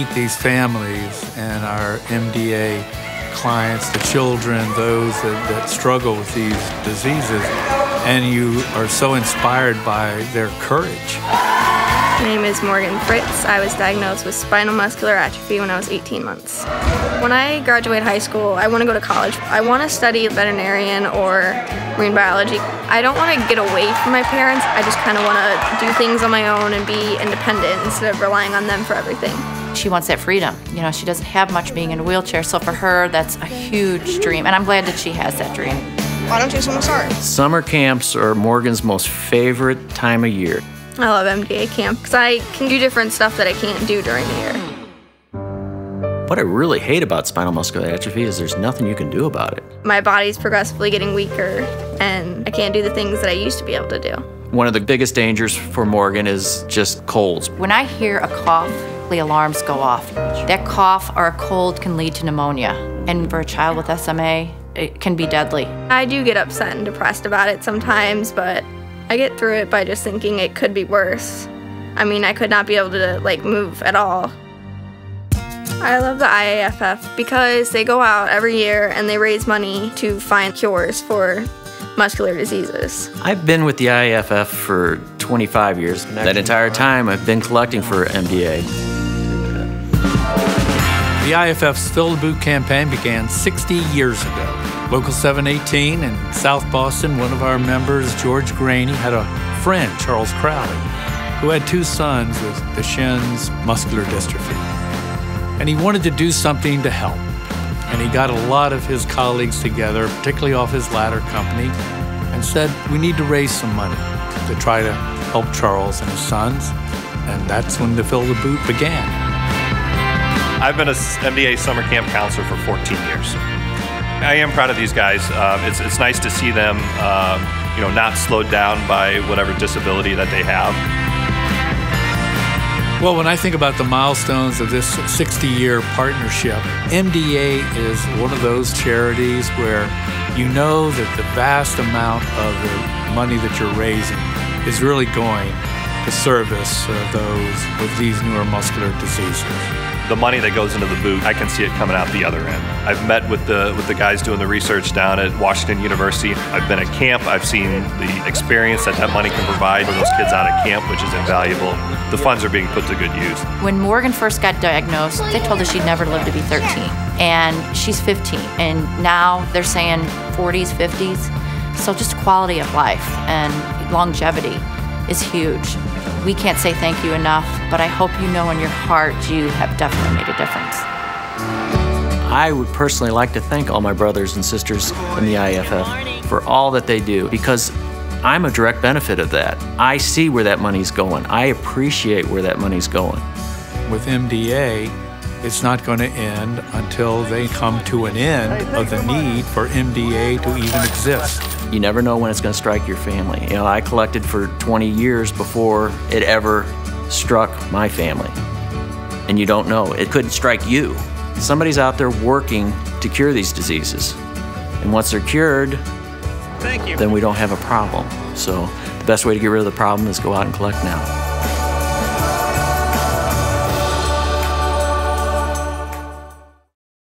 meet these families and our MDA clients, the children, those that struggle with these diseases, and you are so inspired by their courage. My name is Morgan Fritz. I was diagnosed with spinal muscular atrophy when I was 18 months. When I graduate high school, I want to go to college. I want to study veterinarian or marine biology. I don't want to get away from my parents. I just kind of want to do things on my own and be independent instead of relying on them for everything. She wants that freedom. You know, she doesn't have much being in a wheelchair, so for her, that's a huge dream, and I'm glad that she has that dream. Why don't you start? Summer camps are Morgan's most favorite time of year. I love MDA camp because I can do different stuff that I can't do during the year. What I really hate about spinal muscular atrophy is there's nothing you can do about it. My body's progressively getting weaker, and I can't do the things that I used to be able to do. One of the biggest dangers for Morgan is just colds. When I hear a cough, the alarms go off. That cough or a cold can lead to pneumonia, and for a child with SMA, it can be deadly. I do get upset and depressed about it sometimes, but I get through it by just thinking it could be worse. I mean, I could not be able to move at all. I love the IAFF because they go out every year and they raise money to find cures for muscular diseases. I've been with the IAFF for 25 years. That entire time I've been collecting for MDA. The IAFF's Fill the Boot campaign began 60 years ago. Local 718 in South Boston, one of our members, George Graney, had a friend, Charles Crowley, who had 2 sons with Duchenne's muscular dystrophy. And he wanted to do something to help. And he got a lot of his colleagues together, particularly off his ladder company, and said, we need to raise some money to try to help Charles and his sons. And that's when the Fill the Boot began. I've been a MDA summer camp counselor for 14 years. I am proud of these guys. It's nice to see them, not slowed down by whatever disability that they have. Well, when I think about the milestones of this 60-year partnership, MDA is one of those charities where you know that the vast amount of the money that you're raising is really going to service those with these neuromuscular diseases. The money that goes into the boot, I can see it coming out the other end. I've met with the guys doing the research down at Washington University. I've been at camp. I've seen the experience that money can provide for those kids out of camp, which is invaluable. The funds are being put to good use. When Morgan first got diagnosed, they told her she'd never live to be 13. And she's 15. And now they're saying 40s, 50s. So just quality of life and longevity is huge. We can't say thank you enough, but I hope you know in your heart you have definitely made a difference. I would personally like to thank all my brothers and sisters in the IAFF for all that they do, because I'm a direct benefit of that. I see where that money's going. I appreciate where that money's going. With MDA, it's not going to end until they come to an end of the need for MDA to even exist. You never know when it's going to strike your family. You know, I collected for 20 years before it ever struck my family. And you don't know. It couldn't strike you. Somebody's out there working to cure these diseases. And once they're cured, then we don't have a problem. So the best way to get rid of the problem is go out and collect now.